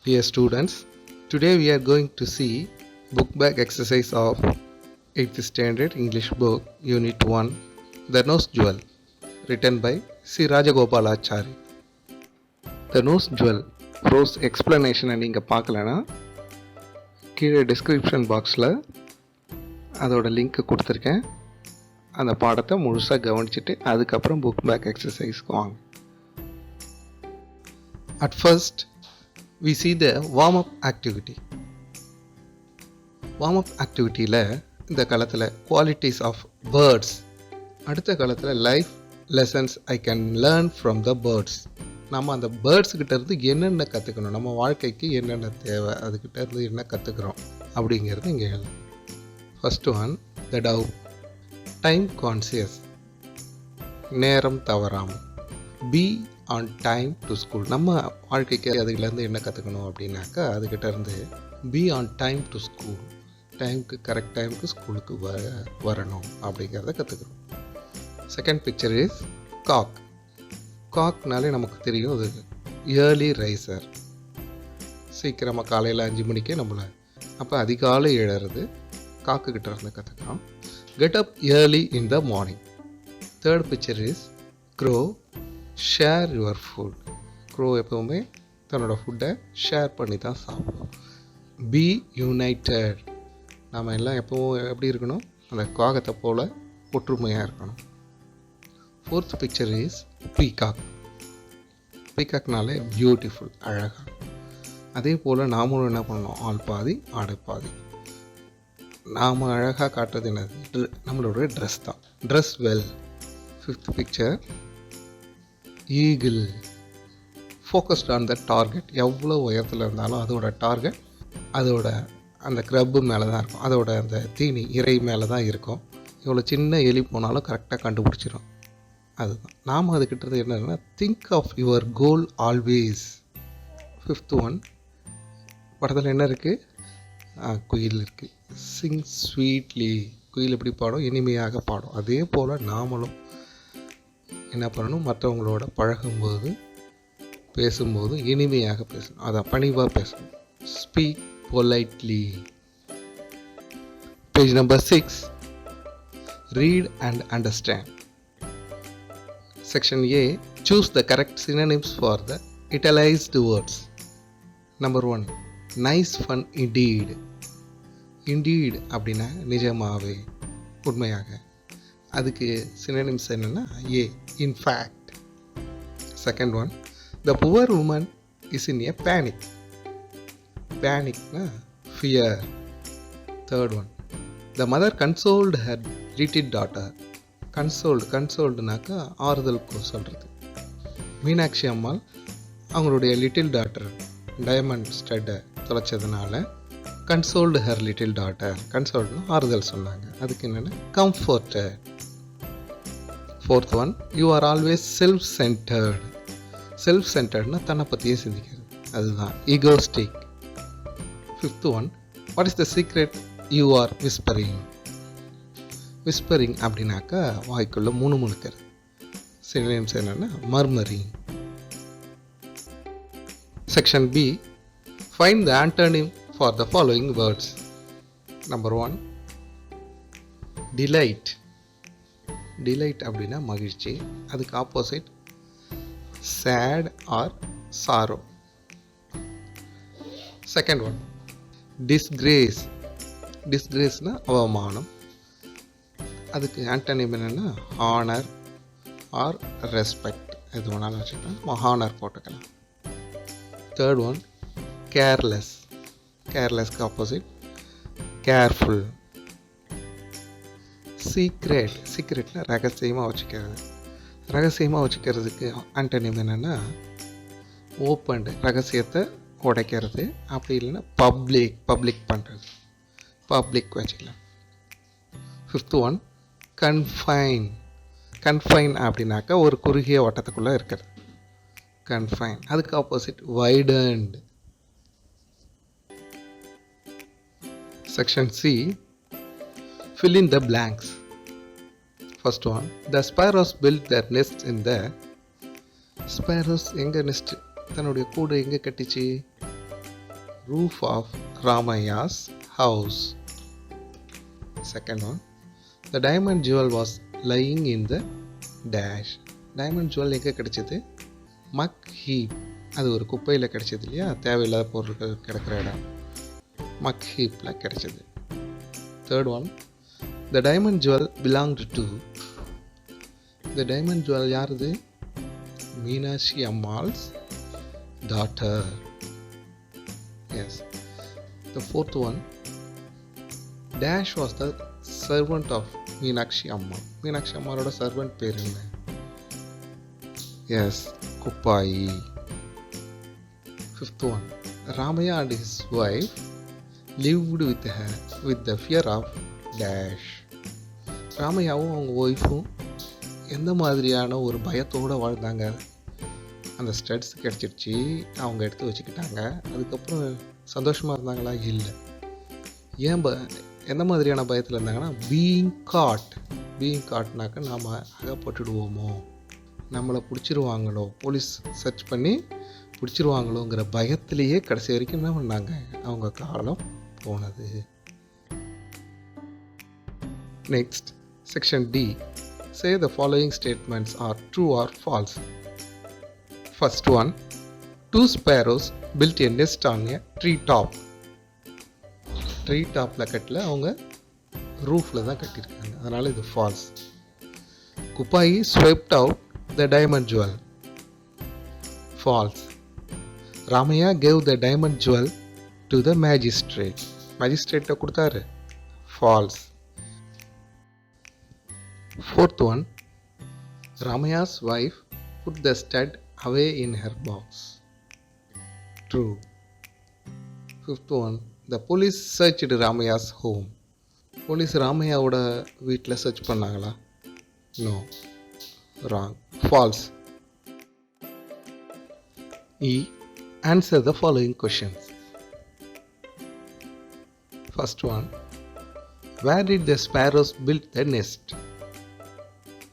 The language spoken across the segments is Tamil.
Dear students, today we are going to see book bag exercise of 8th standard English book Unit 1 The Nose Jewel, written by C. Rajagopalachari. The Nose Jewel prose எக்ஸ்ப்ளனேஷனை நீங்கள் பார்க்கலன்னா கீழே டிஸ்கிரிப்ஷன் பாக்ஸில் அதோட லிங்க்கு கொடுத்துருக்கேன். அந்த பாடத்தை முழுசாக கவனிச்சுட்டு அதுக்கப்புறம் புக் பேக் எக்ஸசைஸ்க்கு வாங்க. At first, we see the warm-up activity. Warm-up activityயில் இந்த காலத்தில் qualities of birds, அடுத்த காலத்தில் life lessons I can learn from the birds. நம்ம அந்த பேர்ட்ஸ்கிட்ட இருந்து என்னென்ன கற்றுக்கணும், நம்ம வாழ்க்கைக்கு என்னென்ன தேவை, அதுக்கிட்ட இருந்து என்ன கற்றுக்குறோம் அப்படிங்கிறது இங்கே எழுதணும். ஃபர்ஸ்ட் ஒன், த டவ், டைம் கான்சியஸ், நேரம் தவறாமல், be on time to school. நம்ம வாழ்க்கைக்கு அதுலேருந்து என்ன கற்றுக்கணும் அப்படின்னாக்கா அதுக்கிட்ட இருந்து be on time to school, டைமுக்கு கரெக்ட் டைமுக்கு ஸ்கூலுக்கு வரணும் அப்படிங்கிறத கற்றுக்கணும். செகண்ட் பிக்சர் இஸ் காக். காக்னாலே நமக்கு தெரியும் அது ஏர்லி ரைசர், சீக்கிரமாக காலையில் 5 மணிக்கே நம்மளை அப்போ அதிகாலை எழறது காக்குக்கிட்ட இருந்து கற்றுக்கிறோம். Get up early in the morning. Third picture is crow, share your food. Crow எப்போவுமே தன்னோட ஃபுட்டை ஷேர் பண்ணி தான் சாப்பிடும். பி யுனைட்டட், நாம் எல்லாம் எப்போவும் எப்படி இருக்கணும், அந்த காகத்தை போல் ஒற்றுமையாக இருக்கணும். Fourth picture is peacock. பீகாக்னாலே பியூட்டிஃபுல், அழகாக. அதே போல் நாமளும் என்ன பண்ணணும், ஆள் பாதி ஆடை பாதி. நாம் அழகாக காட்டுறது என்னது, நம்மளோட ட்ரெஸ் தான். Dress well. Fifth picture eagle, focused on the target. எவ்வளோ உயரத்தில் இருந்தாலும் அதோட டார்கெட் அதோட அந்த க்ரப்பு மேலே தான் இருக்கும், அதோட அந்த தீனி இறை மேலே தான் இருக்கும். எவ்வளோ சின்ன எலி போனாலும் கரெக்டாக கண்டுபிடிச்சிடும். அதுதான் நாம் அதுக்கிட்டது என்னன்னா, think of your goal always. Fifth one, படத்தில் என்ன இருக்குது, குயில் இருக்குது. சிங் ஸ்வீட்லி, குயில் எப்படி பாடும், இனிமையாக பாடும். அதே போல் நாமளும் என்ன பண்ணணும், மற்றவங்களோட பழகும்போது பேசும்போது இனிமையாக பேசணும், அதான் பணிவாக பேசணும். Speak politely. Page number 6, read and understand. Section A, choose the correct synonyms for the italicized words. Number 1, nice fun indeed. Indeed அப்படின்னா நிஜமாவே, உண்மையாக. அதுக்கு synonyms என்னென்னா A, in fact. Second one, the poor woman is in a panic. Panicனா fear. Third one, the mother consoled her little daughter. கன்சோல்டுனாக்கா ஆறுதல் சொல்கிறது. மீனாட்சி அம்மாள் அவங்களுடைய லிட்டில் டாட்டர் டைமண்ட் ஸ்டட்டை தொலைச்சதுனால கன்சோல்டு ஹர் லிட்டில் டாட்டர். கன்சோல்டுனா ஆறுதல் சொன்னாங்க. அதுக்கு என்னென்னா comforted. Fourth one, you are always self centred. செல்ஃப் சென்டர்ட்னா தன்னை பற்றியே சிந்திக்கிறது, அதுதான் egoistic. Fifth one, what is the secret you are whispering. Whispering அப்படின்னாக்கா வாய்க்குள்ளே முணுமுணுக்கிறது. சினோனிம்ஸ் என்னென்னா murmuring. Section B, find the antonym for the following words. Number 1, delight. Delight அப்படின்னா மகிழ்ச்சி. அதுக்கு opposite sad or sorrow. Second one, disgrace. டிஸ்கிரேஸ்னால் அவமானம். அதுக்கு ஆண்டோனிம் என்னென்னா ஹானர் ஆர் ரெஸ்பெக்ட். எது வேணாலும் வச்சுக்கலாம், ஹானர் போட்டுக்கலாம். Third one, careless. கேர்லெஸ்க்கு ஆப்போசிட் கேர்ஃபுல். சீக்ரெட். சீக்ரெட்டில் ரகசியமாக வச்சுக்கிறது. ரகசியமாக வச்சுக்கிறதுக்கு ஆண்டோனிம் என்னென்னா ஓப்பன்டு, ரகசியத்தை உடைக்கிறது. அப்படி இல்லைன்னா பப்ளிக் பண்ணுறது, பப்ளிக் வச்சுக்கலாம். Fifth one, confine. கன்ஃபைன் அப்படின்னாக்கா ஒரு குறுகிய வட்டத்துக்குள்ளே இருக்கிறது, கன்ஃபைன். அதுக்கு opposite widened. Section C, fill in the blanks. First one, the sparrows built their nest in the. Sparrows எங்கே நெஸ்ட், தன்னுடைய கூடு எங்கே கட்டிச்சு, roof of Ramaya's house. Second one, the diamond jewel was lying in the dash. diamond jewel எங்கே கிடைச்சது? மக் ஹீப், அது ஒரு குப்பையில் கிடைச்சது இல்லையா, தேவையில்லாத பொருட்கள் கிடக்கிற இடம், மக் ஹீப்பில் கிடைச்சது. Third one, the diamond jewel belonged to. the diamond jewel யாருது? Meenakshi Ammal's daughter. Yes. The fourth one, Dash was the servant of Meenakshi Amma. Meenakshi Ammaroda servant பேர் என்ன? Yes, Kuppayi. Fifth one, Ramaya and his wife lived with the fear of Dash. ராமையாவும் அவங்க ஒய்ஃபும் எந்த மாதிரியான ஒரு பயத்தோடு வாழ்ந்தாங்க? அந்த ஸ்டட்ஸ் கிடச்சிடுச்சு, அவங்க எடுத்து வச்சுக்கிட்டாங்க, அதுக்கப்புறம் சந்தோஷமாக இருந்தாங்களா? இல்லை. ஏன் எந்த மாதிரியான பயத்தில் இருந்தாங்கன்னா, பீயிங் காட்னாக்க நாம் அகப்பட்டுடுவோமோ, நம்மளை பிடிச்சிருவாங்களோ, போலீஸ் சர்ச் பண்ணி பிடிச்சிருவாங்களோங்கிற பயத்திலேயே கடைசி வரைக்கும் என்ன பண்ணாங்க, அவங்க காலம் போனது. Next section D, say the following statements are true or false. First one, two sparrows built a nest on a tree top. Tree டாப்பில் கட்டல, அவங்க ரூஃபில் தான் கட்டியிருக்காங்க, அதனால் இது false. Kuppayi swept out the diamond jewel. False. Ramaiah gave the diamond jewel to the மேஜிஸ்ட்ரேட்டை கொடுத்தாரு. False. Fourth one, Ramaiah's wife put the stud away in her box. True. Fifth one, the police searched Ramaya's home. Police ராமையாவோட வீட்டில் சர்ச் பண்ணாங்களா? No. Wrong. False. E. Answer the following questions. First one, where did the sparrows build the nest?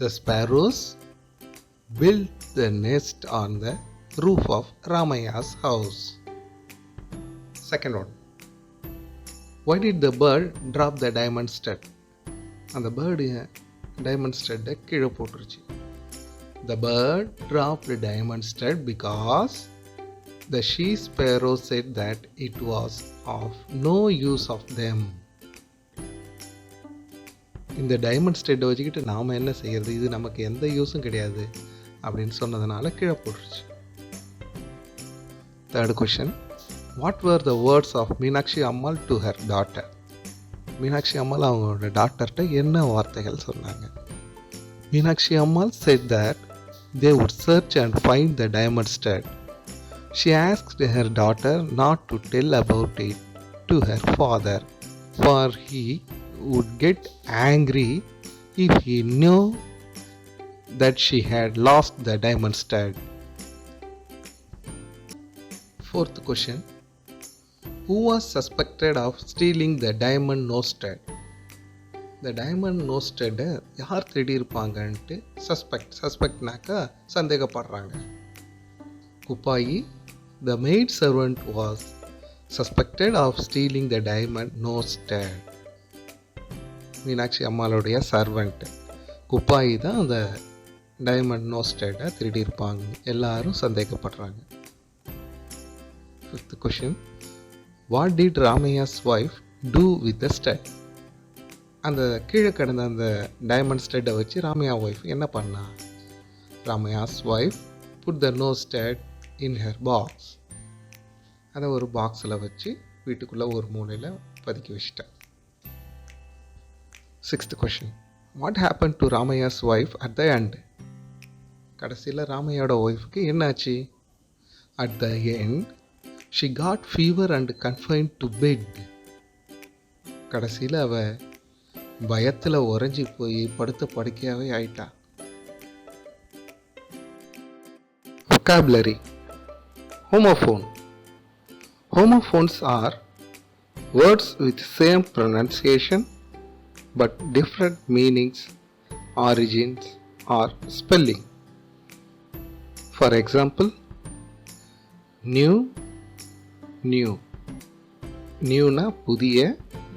The sparrows built the nest on the roof of Ramaya's house. Second one, why did the bird drop the diamond stud? அந்த பேர்டு டைமண்ட் ஸ்டட்டை கீழே போட்டுருச்சு. The bird dropped the diamond stud because the she sparrow said that it was of no use of them. இந்த டைமண்ட் ஸ்டட்டை வச்சுக்கிட்டு நாம் என்ன செய்யறது, இது நமக்கு எந்த யூஸும் கிடையாது அப்படின்னு சொன்னதுனால கீழே போட்டுருச்சு. Third question, what were the words of Meenakshi Ammal to her daughter? Meenakshi Ammal அவங்களோட டாட்டர்கிட்ட என்ன வார்த்தைகள் சொன்னாங்க? மீனாட்சி அம்மாள் said that they would search and find the diamond stud. She asked her daughter not to tell about it to her father, for he would get angry if he knew that she had lost the diamond stud. Fourth question, who was suspected of stealing the diamond nose stud? The diamond nose stud யார் தேடி இருப்பாங்கன்ட்டு சஸ்பெக்ட்னாக்கா சந்தேகப்படுறாங்க. Kuppayi, the maid servant was suspected of stealing the diamond nose stud. Meenakshi அம்மாளுடைய சர்வெண்ட் குப்பாயி தான் அந்த டைமண்ட் நோஸ் ஸ்டட்டை திருடி இருப்பாங்க, எல்லாரும் சந்தேகப்படுறாங்க. Fifth question, what did Ramaiah's wife do with the stud? அந்த கீழே கிடந்த அந்த டைமண்ட் ஸ்டட்டை வச்சு ராமையா ஒய்ஃப் என்ன பண்ணா? Ramaiah's wife put the nose stud in her box. அதை ஒரு பாக்ஸில் வச்சு வீட்டுக்குள்ளே ஒரு மூலையில் பதுக்கி வச்சிட்டேன். Sixth question, what happen to Ramaiah's wife at the end? கடைசியில் ராமையோட ஒய்ஃபுக்கு என்னாச்சு? At the end she got fever and confined to bed. கடைசியில் அவ பயத்தில் உறைஞ்சி போய் படுத்த படுக்கையாகவே ஆயிட்டா. vocabulary. Homophone. Homophones are words with same pronunciation but different meanings, origins or spelling. For example, new, நியூனா புதிய.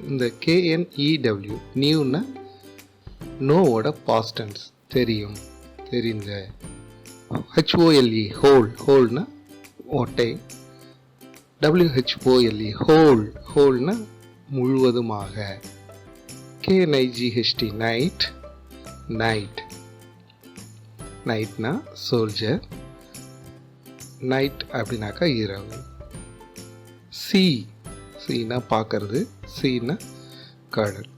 இந்த KNEW நியூனா நோவோட பாஸ்ட் டென்ஸ், தெரியும், தெரிந்த. HOLE ஹோல், ஹோல்னா ஓட்டை. WHOLE ஹோல், ஹோல்னா முழுவதுமாக. KNIGHT knight, knight. நைட்னா சோல்ஜர், நைட் அப்படின்னாக்கா இரவு. சி, சீனா பார்க்கறது, சீனா கடல்.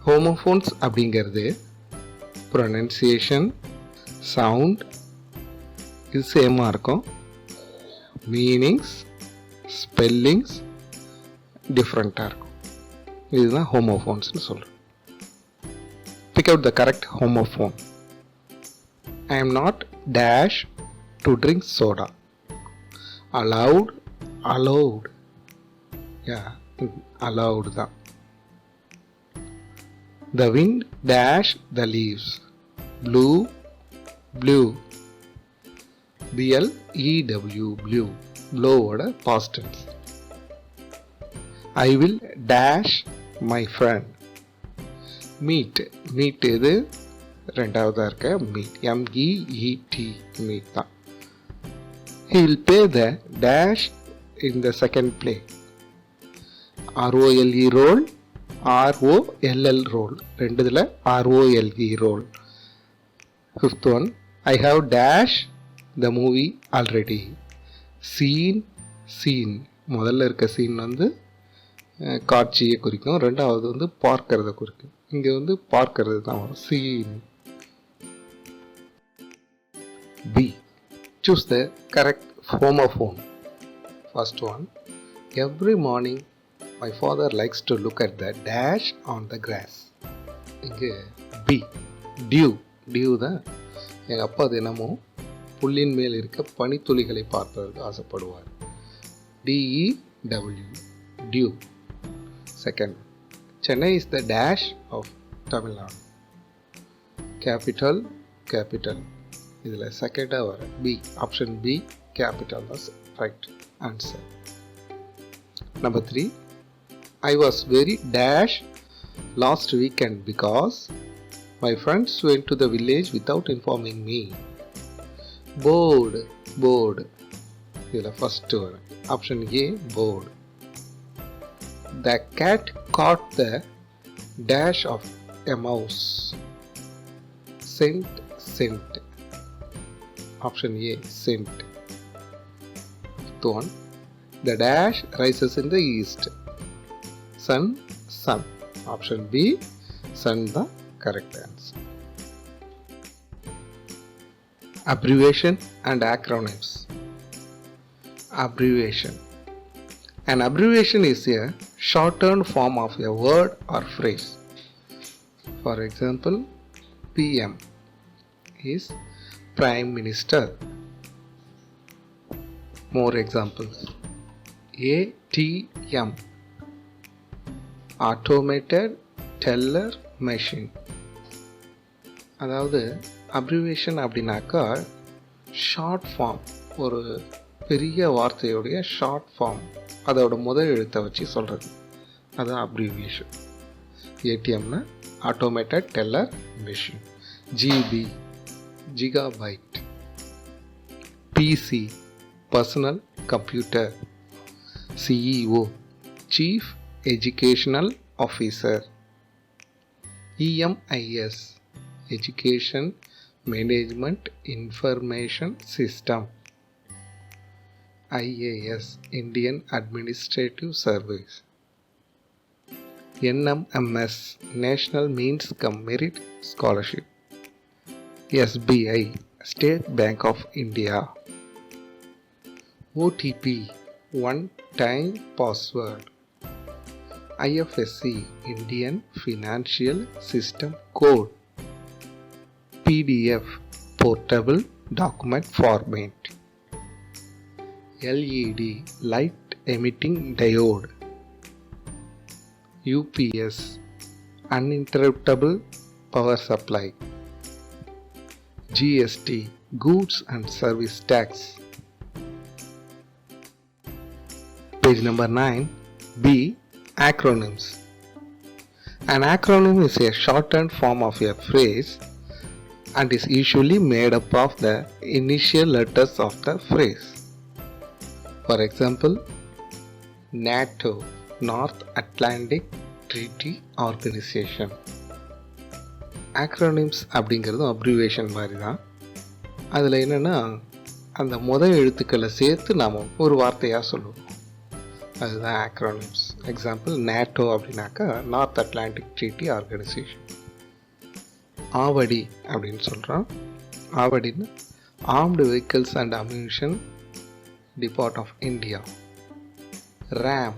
ஹோமோஃபோன்ஸ் அப்படிங்கிறது ப்ரொனன்சியேஷன், சவுண்ட் இது சேமாக இருக்கும். மீனிங்ஸ், ஸ்பெல்லிங்ஸ் டிஃப்ரெண்ட்டாக இருக்கும். இதுதான் ஹோமோஃபோன்ஸ்னு சொல்கிறேன். Big out the correct homophone. I am not dash to drink soda. Allowed, allowed. Yeah, allowed தான். The wind dash the leaves. Blue, blue. BLEW, blue. Blow ஓட past tense. I will dash my friend. Meet, meet இது ரெண்டாவதாக இருக்க மீட், MEET, மீட் தான். He will pay the dash in the second play. ROLE roll, ROLL roll, ரெண்டுதில் ROLE roll. Fifth one, I have dash the movie already. Seen, seen. முதல்ல இருக்க சீன் வந்து காட்சியை குறிக்கும், ரெண்டாவது வந்து பார்க்கறதை குறிக்கும். இங்கே வந்து பார்க்கறது தான் வரும், scene. B. Choose the correct homophone. First one, every morning my father likes to look at the dash on the grass. இங்கே B. Dew, dew தான். எங்கள் அப்பா தினமும் புல்லின் மேல் இருக்க பனித்துளிகளை பார்ப்பதற்கு ஆசைப்படுவார். DEW, dew. Second, Chennai is the dash of Tamil Nadu. Capital, capital. இதில் செகண்டாக வர B, ஆப்ஷன் B, கேபிட்டல் தான் right answer. Number 3, I was very dash last weekend because my friends went to the village without informing me. Bored, bored. இதில் ஃபஸ்ட்டு வர option A, bored. The cat caught the dash of a mouse. Scent, scent. Option A, scent. Fifth one, the dash rises in the east. Sun, sun. Option B, sun the correct answer. Abbreviation and acronyms. Abbreviation. An abbreviation is a shortened form of a word or phrase. For example, PM is Prime Minister. More examples. ATM, Automated Teller Machine. அதாவது அப்ரிவேஷன் அப்படின்னாக்கா ஷார்ட் ஃபார்ம், ஒரு பெரிய வார்த்தையுடைய ஷார்ட் ஃபார்ம், அதோட முதல் எழுத்தை வச்சு சொல்கிறது, அதுதான் அப்ரிவியேஷன். ஏடிஎம்னா automated teller machine. GB, gigabyte. PC, personal computer. CEO, chief educational officer. EMIS, education management information system. IAS, Indian Administrative Service. NMMS, National Means Cum Merit Scholarship. SBI, State Bank of India. OTP, one time password. IFSC, Indian Financial System Code. PDF, portable document format. LED, light emitting diode. UPS, uninterruptible power supply. GST, goods and service tax. Page number 9. B. Acronyms. An acronym is a shortened form of a phrase and is usually made up of the initial letters of the phrase. For example, NATO, North Atlantic Treaty Organization. Acronyms அப்படிங்கிறதும் அப்ரிவேஷன் மாதிரி தான். அதில் என்னென்னா அந்த முதல் எழுத்துக்களை சேர்த்து நாம் ஒரு வார்த்தையாக சொல்லுவோம். அதுதான் ஆக்ரோனிம்ஸ். எக்ஸாம்பிள் நேட்டோ அப்படின்னாக்கா North Atlantic Treaty Organisation. Avadi அப்படின்னு சொல்கிறோம். ஆவடின்னு armed vehicles and ammunition depart of India. RAM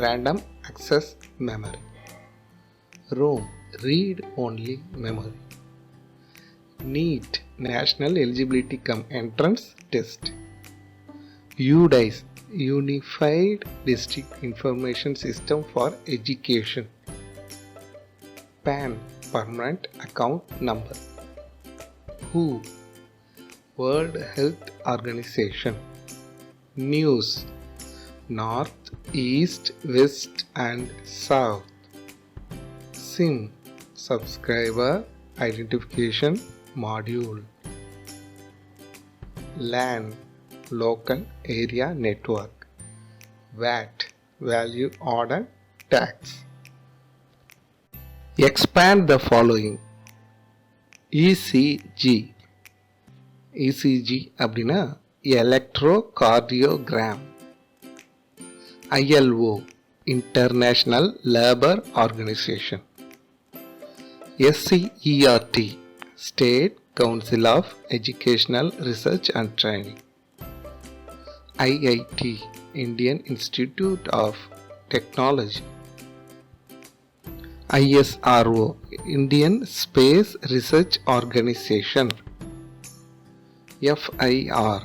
random access memory. ROM read only memory. NEET National Eligibility Cum Entrance Test. UDIS Unified District Information System for Education. PAN Permanent Account Number. WHO World Health Organization. News North, East, West and South. SIM Subscriber Identification Module. LAN Local Area Network. VAT Value Order Tax. Expand the following. ECG. ECG அப்படின்னா electrocardiogram. ILO International Labour Organization. SCERT State Council of Educational Research and Training. IIT Indian Institute of Technology. ISRO Indian Space Research Organization. FIR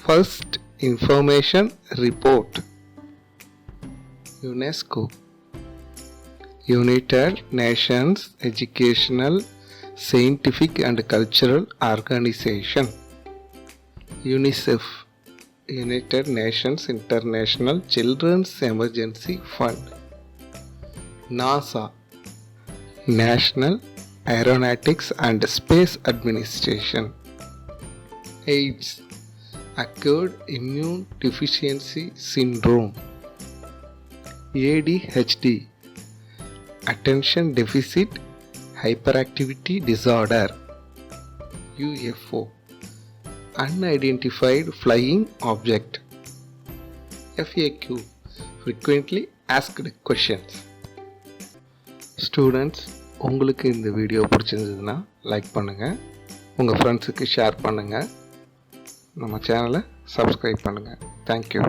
First Information Report. UNESCO United Nations Educational, Scientific and Cultural Organization. UNICEF United Nations International Children's Emergency Fund. NASA National Aeronautics and Space Administration. AIDS Acquired Immune Deficiency Syndrome. ADHD Attention Deficit Hyperactivity Disorder. UFO Unidentified Flying Object. FAQ Frequently Asked Questions. Students, உங்களுக்கு இந்த வீடியோ பிடிச்சிருந்ததுன்னா லைக் பண்ணுங்கள், உங்கள் ஃப்ரெண்ட்ஸுக்கு ஷேர் பண்ணுங்கள், நம்ம சேனலை சப்ஸ்கிரைப் பண்ணுங்கள். தேங்க்யூ.